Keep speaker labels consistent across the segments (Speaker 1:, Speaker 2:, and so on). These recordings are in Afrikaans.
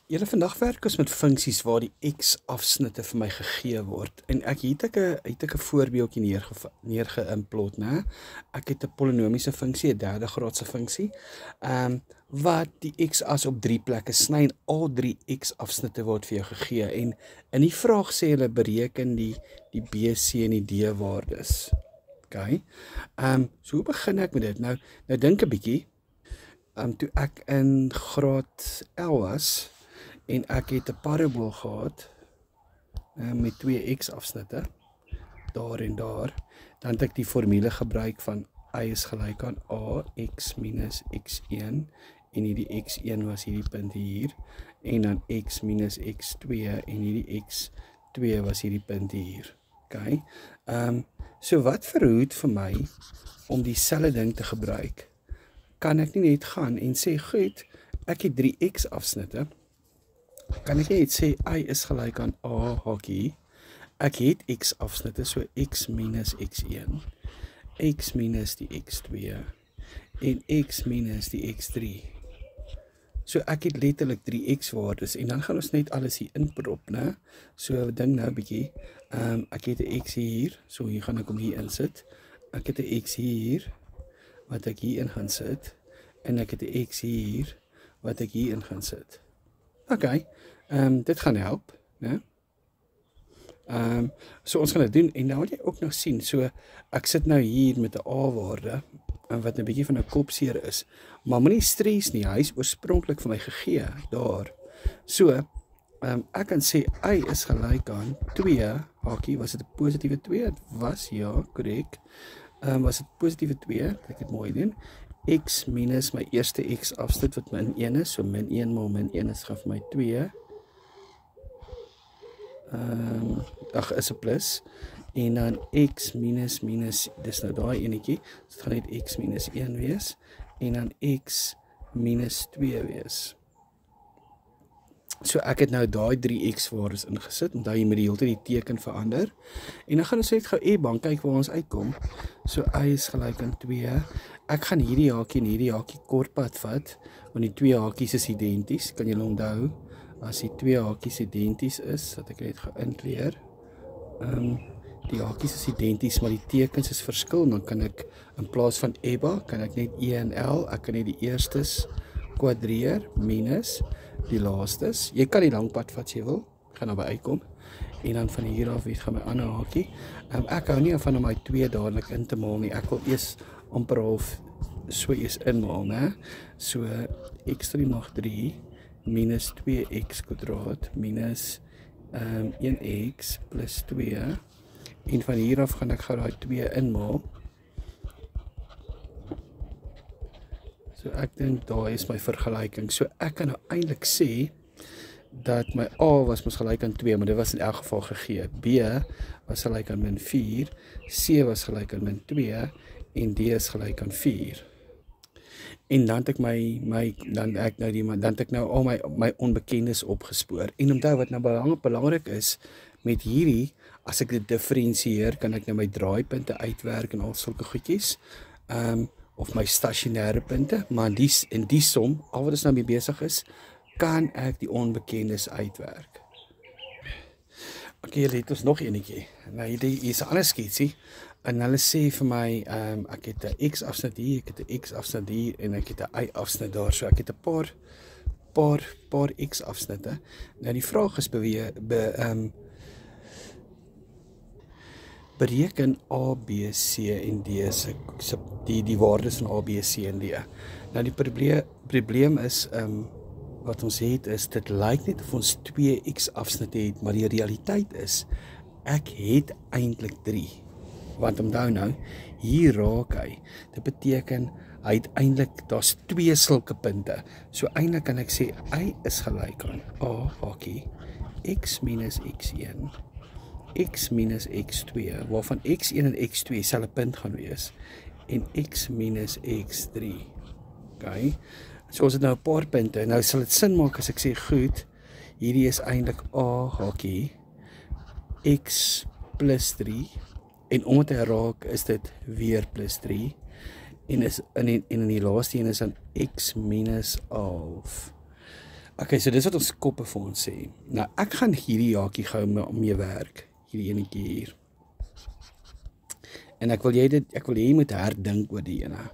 Speaker 1: Julle vandag werk ons met funksies waar die x-afsnitte vir my gegee word. En ek het ek 'n voorbeeldjie neergeïmplot, né? Ek het 'n polinomiese funksie, 'n derde graadse funksie, wat die x-as op 3 plekke sny en al 3 x-afsnitte word vir jou gegee. En in die vraag sê hulle bereken die B, C en die D waardes. Okay. So hoe begin ek met dit? Nou dink 'n bietjie. Toe ek in graad L was en ek het 'n parabool gehad met 2 x-afsnitte daar en daar, dan het ek die formule gebruik van y is gelyk aan ax minus x1 en hierdie x1 was hierdie punt hier en dan x minus x2 en hierdie x2 was hierdie punt hier. Okay. So wat verhoed vir my om dieselfde ding te gebruik? Kan ek nie net gaan en sê, goed, ek het 3 x-afsnitte, kan ek net sê, y is gelyk aan a hakie, ek het x-afsnitte, so x minus x1, x minus die x2, en x minus die x3. So ek het letterlik 3 x-waardes, en dan gaan ons net alles hier inprop, né? So ding nou 'n bietjie, ek het 'n x hier, so hier gaan ek hom hier insit, ek het 'n x hier, wat ek hier in gaan sit, en ek het 'n x hier, wat ek hier in gaan sit. Okay, dit gaan help, né? So ons gaan dit doen, en nou wil jy ook nog sien, so ek sit nou hier met 'n a-waarde, wat 'n bietjie van 'n kopseer is, maar moenie stres nie, hy is oorspronklik vir my gegee, daar. So, ek kan sê, y is gelyk aan 2, hakie, was dit 'n positiewe 2? Het was, ja, korrek. Was dit positiewe 2, ek het mooi doen, x minus my eerste x-afsnit wat min 1 is, so min 1 mal min 1 is gaan vir my 2, is 'n plus, en dan x minus, dis nou daai enetjie, so dit gaan net x minus 1 wees, en dan x minus 2 wees. So ek het nou daai 3 x-waardes ingesit, omdat jy met die hele tyd die teken verander, en dan gaan ons net gou e-bank kyk waar ons uitkom. So y is gelyk aan 2, ek gaan hierdie hakie en hierdie hakie kortpad vat, want die 2 hakies is identies, kan julle onthou, as die 2 hakies identies is, dat ek net gaan inkleer, die hakies is identies, maar die tekens is verskil, dan kan ek, in plaas van EBA, kan ek net E en L, ek kan net die eerstes kwadreer, minus die laastes, jy kan die lang pad vat as jy wil, gaan nou by uitkom, en dan van hier af, gaan my ander hakie, ek hou nie van om my 2 dadelik in te maal nie, ek wil eers amper half, so eers inmaal, né? So, x3 mag 3, minus 2x kwadraat, minus 1x plus 2, en van hier af gaan ek gou daai 2 inmaal. So ek dink daar is my vergelyking. So ek kan nou eintlik sê dat my A was mos gelyk aan 2, maar dit was in elk geval gegee. B was gelyk aan min 4, C was gelyk aan min 2 en D is gelyk aan 4. En dan het ek dan het ek nou al my onbekendes opgespoor. En onthou wat nou belangrik is met hierdie, as ek dit diferensieer, kan ek nou my draaipunte uitwerk en al sulke goedjies. Of my stasionêre punte, maar in die som, al wat ons nou mee besig is, kan ek die onbekendes uitwerk. Okay, hier het ons nog enetjie. Nou hier is 'n ander sketsie, en hulle sê vir my, ek het 'n x-afsnit hier, ek het 'n x-afsnit hier, en ek het 'n y-afsnit daar, so ek het 'n paar x-afsnitte. Nou die vraag is bereken A, B, C en D die waardes van A, B, C en D. Nou die probleem is, wat ons het is, dit lyk net of ons 2 x-afsnitte het, maar die realiteit is, ek het eintlik 3. Want onthou nou, hier raak hy. Dit beteken, hy het eintlik, daar's 2 sulke punte. So eintlik kan ek sê, y is gelyk aan A, hakie, x minus x1, x minus x2, waarvan x1 en x2 selfe punt gaan wees, en x minus x3. Okay, so ons het nou 'n paar punte, nou sal dit sin maak as ek sê, goed, hierdie is eintlik A hakie, x plus 3, en omdat hy raak, is dit weer plus 3, en in die laaste een is dan x minus 11. Okay, so dis wat ons koppe vir ons sê. Nou, ek gaan hierdie hakie gou mee werk. Hierdie enetjie hier. En ek wil jy moet herdink oor die ene.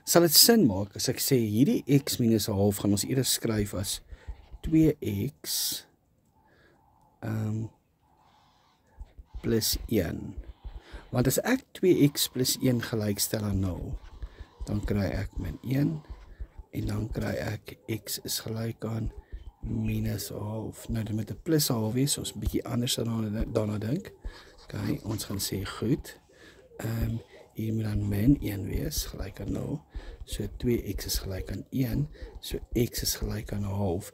Speaker 1: Sal dit sin maak as ek sê hierdie x minus 'n half gaan ons eerder skryf as 2x plus 1. Want as ek 2x plus 1 gelyk stel aan 0, dan kry ek min 1 en dan kry ek x is gelyk aan minus 'n half. Nou dit moet 'n plus 'n half wees, ons 'n bietjie anders daarna dink. Okay, ons gaan sê goed. Hier moet dan min 1 wees, gelyk aan 0. So 2x is gelyk aan 1, so x is gelyk aan 'n half.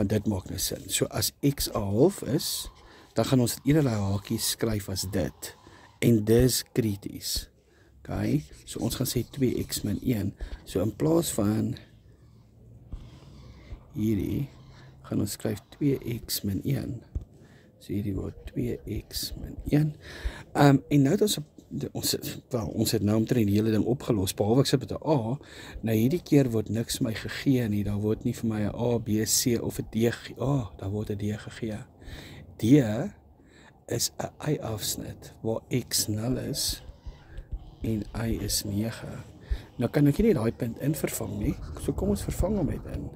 Speaker 1: Dit maak nou sin. So as x 'n half is, dan gaan ons eerder hakies skryf as dit. En dis krities. Okay, so ons gaan sê 2x min 1. So in plaas van hierdie, gaan ons skryf 2x min 1. So hierdie word 2x min 1. En nou het ons het nou omtrent die hele ding opgelos, behalwe ek sit met 'n A. Nou hierdie keer word niks vir my gegee nie. Daar word nie vir my 'n A, B, C of 'n D gegee. Daar word 'n D gegee. D is 'n y-afsnit waar x 0 is en y is 9. Nou kan ek nie daai punt in vervang nie. So kom ons vervang hom net in.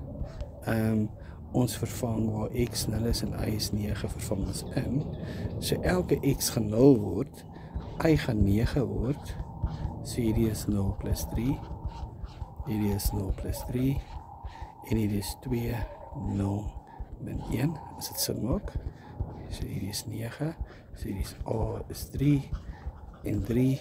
Speaker 1: Ons vervang waar x 0 is en y is 9, vervang ons in. So elke x gaan 0 word, y gaan 9 word. So hierdie is 0 plus 3. Hierdie is 0 plus 3. En hierdie is 2, 0, min 1. As dit sin maak. So hierdie is 9. So hierdie is A is 3. En 3.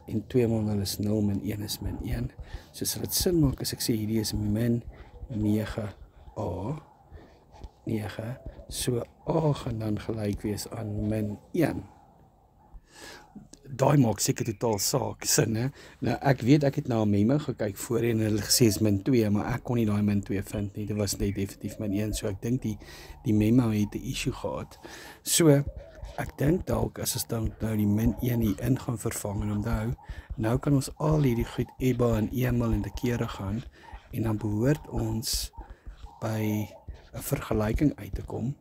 Speaker 1: En 2 maal 0 is 0, min 1 is min 1. So sal dit sin maak as ek sê hierdie is min 9A. 9. So A gaan dan gelyk wees aan min 1. Daai maak seker totaal sin, hè. Nou ek weet ek het na 'n memo gekyk voorheen en hulle gesê is min 2, maar ek kon nie daai min 2 vind nie. Dit was net definitief min 1, so ek dink die memo het 'n issue gehad. So ek dink dalk as ons dan nou die min 1 hier in gaan vervang en onthou, nou kan ons al hierdie goed EBA en EMAL en te kere gaan en dan behoort ons by 'n vergelyking uit te kom.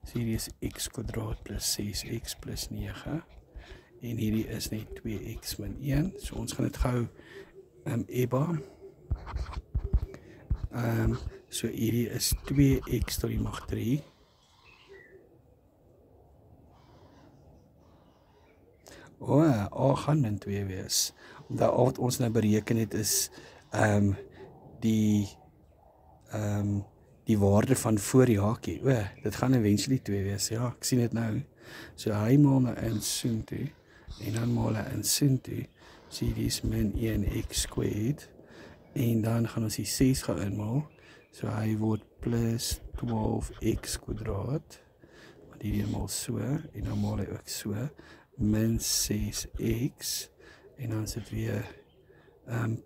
Speaker 1: So hierdie is x kwadraat plus 6x plus 9 en hierdie is net 2x min 1. So ons gaan dit gou EBA. So hierdie is 2x tot die mag 3. A gaan min 2 wees. Omdat wat ons nou bereken het is die waarde van voor die hakie. Dit gaan eventually 2 wees. Ja, ek sien dit nou. So hy maal nou in soontoe en dan maal hy in soontoe. So hierdie is min 1x squared en dan gaan ons die 6 gaan inmaal. So hy word plus 12x kwadraat. Want hierdie maal so en dan maal hy ook so min 6x en dan sit weer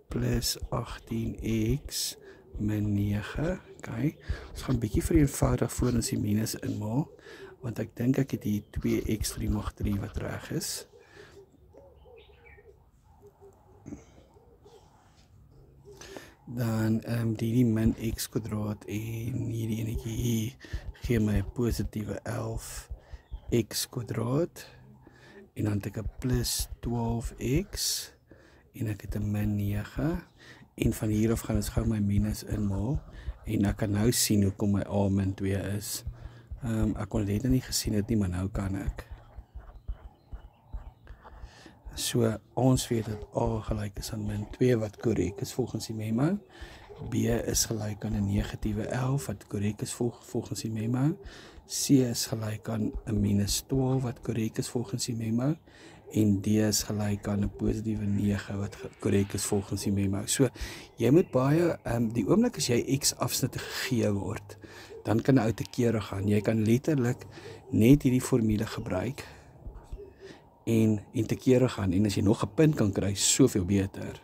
Speaker 1: plus 18x min 9. Okay. Ons gaan 'n bietjie vereenvoudig voor ons die minus inmaal, want ek dink ek het hier 2x tot die mag 3 wat reg is. Dan die min x kwadraat en hierdie enetjie hier gee my 'n positiewe 11x kwadraat. En dan het ek 'n plus 12x en ek het 'n min 9 en van hier af gaan ons gou my minus inmaal en ek kan nou sien hoekom my A min 2 is. Ek kon dit nie gesien het nie, maar nou kan ek. So ons weet dat A gelyk is aan min 2 wat korrek is volgens die memo. B is gelyk aan 'n negatiewe 11 wat korrek is volgens die memo. C is gelyk aan 'n minus 12 wat korrek is volgens die memo. En D is gelyk aan 'n positiewe 9 wat korrek is volgens die memo. So jy moet baie die oomblik as jy x afsnitte gegee word, dan kan jy uit te kere gaan. Jy kan letterlik net hierdie formule gebruik en te kere gaan en as jy nog 'n punt kan kry, soveel beter.